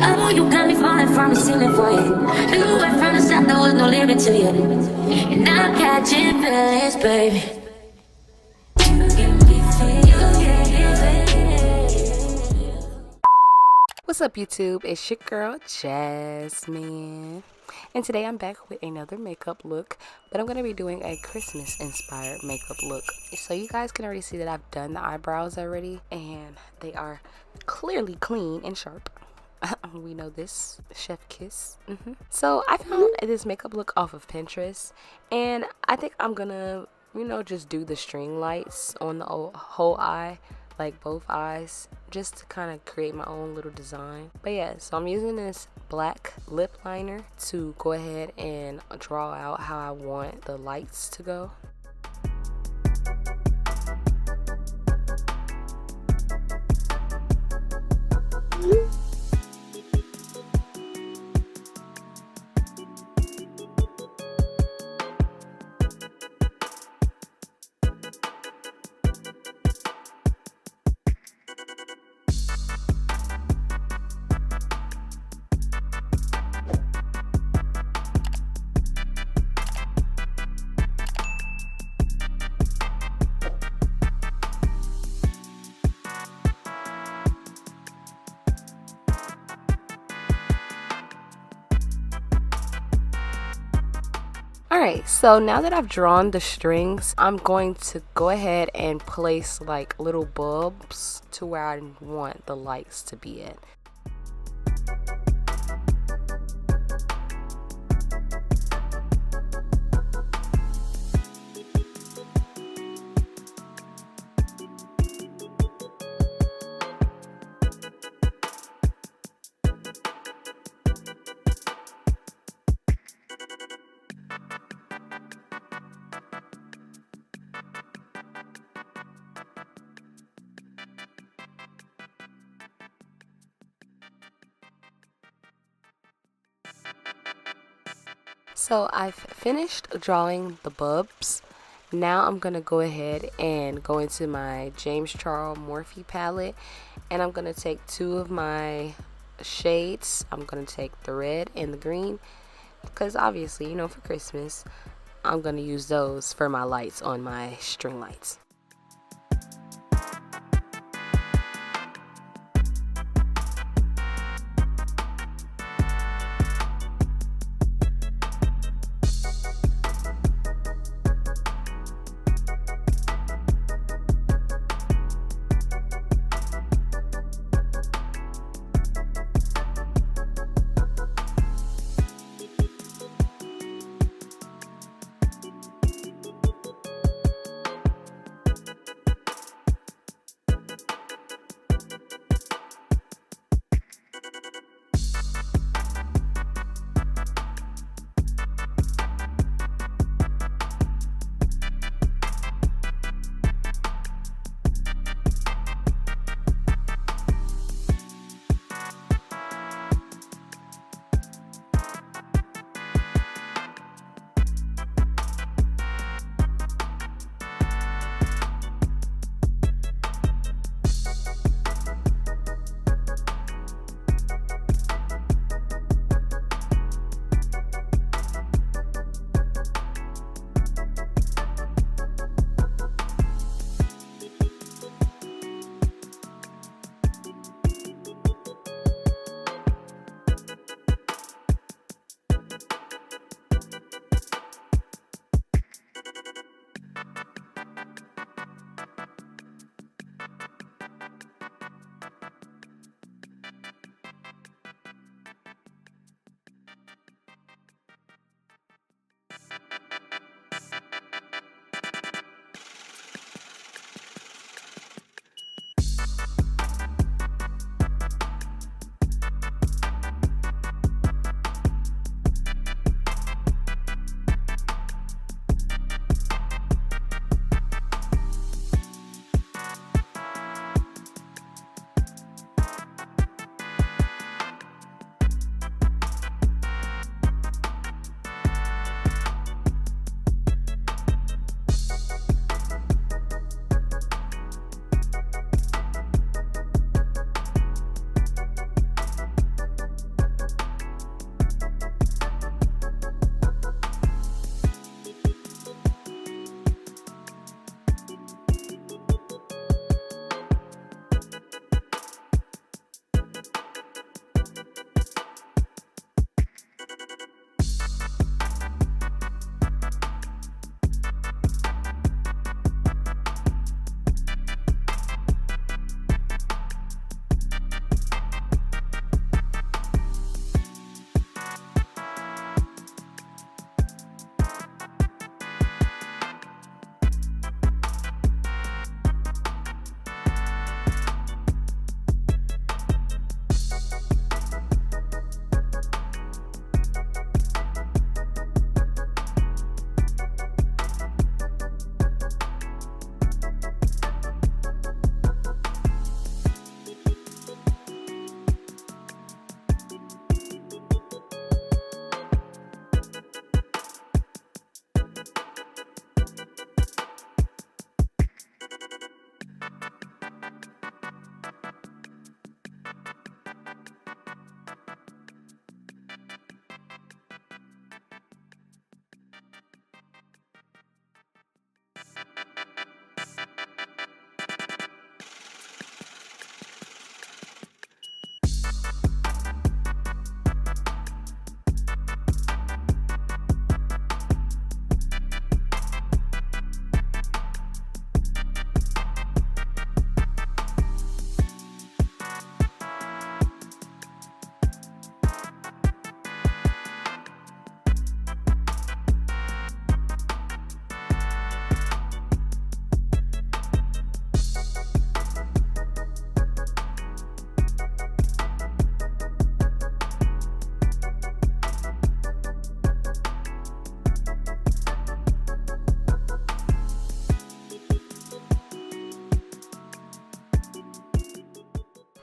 Oh, you got me falling from the ceiling for you. You went from the south, there was no limit to you. And I'm catching feelings, baby. What's up, YouTube? It's your girl Jasmine, and today I'm back with another makeup look, but I'm going to be doing a Christmas inspired makeup look. So you guys can already see that I've done the eyebrows already, and they are clearly clean and sharp. We know this, chef kiss. So I found this makeup look off of Pinterest, and I think I'm gonna just do the string lights on the whole eye, like both eyes, just to kind of create my own little design. But yeah, so I'm using this black lip liner to go ahead and draw out how I want the lights to go. Alright, so now that I've drawn the strings, I'm going to go ahead and place like little bulbs to where I want the lights to be at. So I've finished drawing the bulbs. Now I'm going to go ahead and go into my James Charles Morphe palette, and I'm going to take two of my shades. I'm going to take the red and the green, because obviously, for Christmas, I'm going to use those for my lights on my string lights.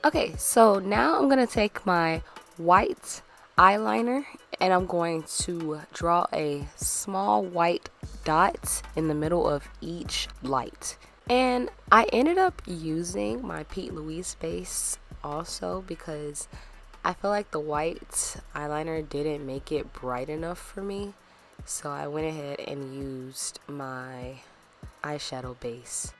Okay, so now I'm gonna take my white eyeliner and I'm going to draw a small white dot in the middle of each light. And I ended up using my Pete Louise base also because I feel like the white eyeliner didn't make it bright enough for me. So I went ahead and used my eyeshadow base.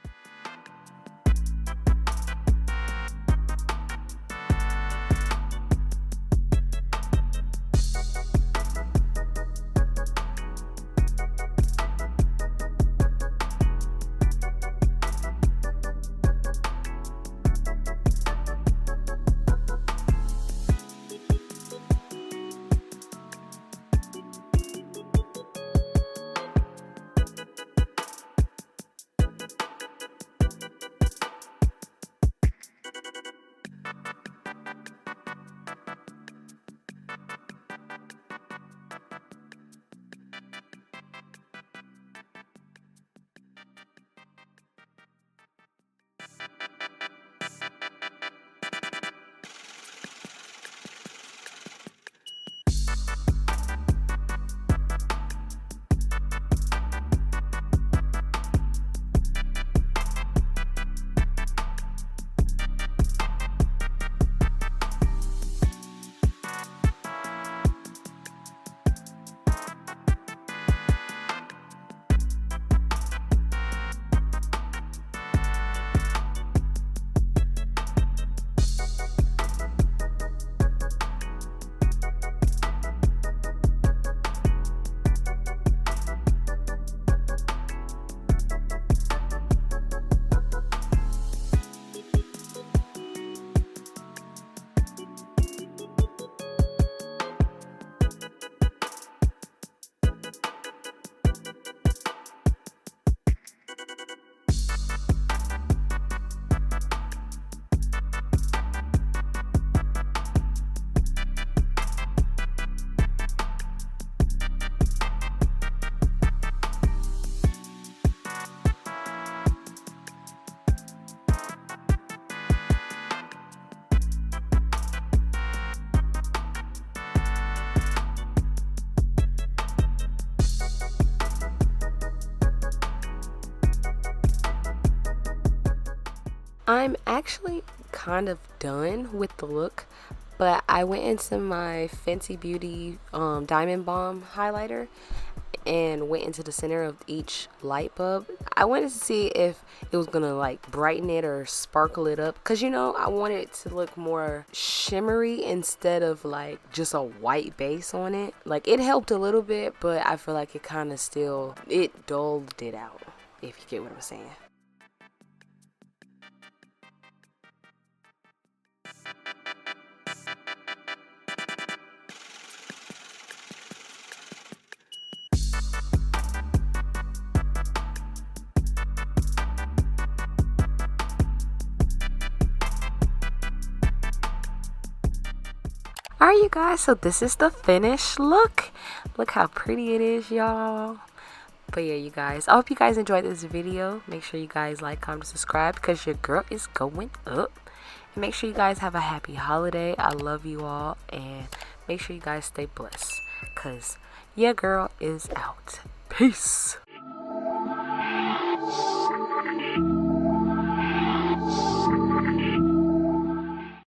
I'm actually kind of done with the look, but I went into my Fenty Beauty Diamond Bomb highlighter and went into the center of each light bulb. I wanted to see if it was gonna like brighten it or sparkle it up, because you know I wanted it to look more shimmery instead of like just a white base on it. Like it helped a little bit, but I feel like it kind of still, it dulled it out, if you get what I'm saying. Alright you guys, so this is the finished look. Look how pretty it is, y'all. But yeah, you guys, I hope you guys enjoyed this video. Make sure you guys like, comment, subscribe, because your girl is going up. And make sure you guys have a happy holiday. I love you all, and make sure you guys stay blessed, because your girl is out. Peace.